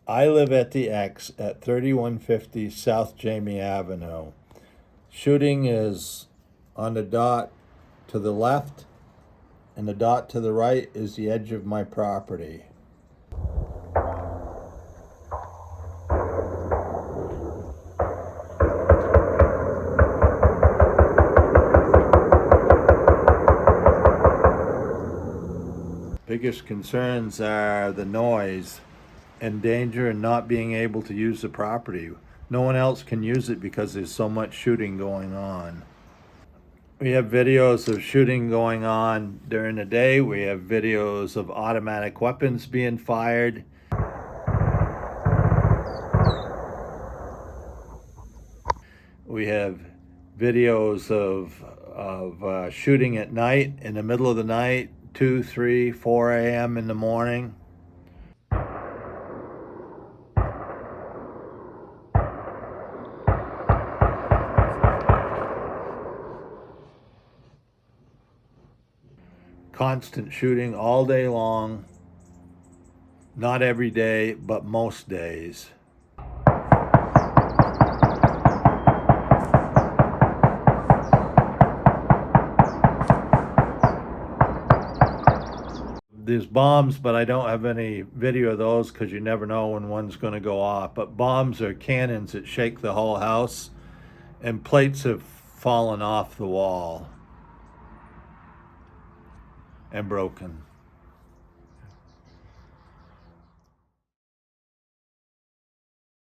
I live at the X at 3150 South Jamie Avenue. Shooting is on the dot to the left, and the dot to the right is the edge of my property. Biggest concerns are the noise and danger and not being able to use the property. No one else can use it because there's so much shooting going on. We have videos of shooting going on during the day. We have videos of automatic weapons being fired. We have videos of shooting at night, in the middle of the night, 2, 3, 4 a.m. in the morning. Constant shooting all day long. Not every day, but most days. There's bombs, but I don't have any video of those because you never know when one's going to go off. But bombs are cannons that shake the whole house, and plates have fallen off the wall and broken.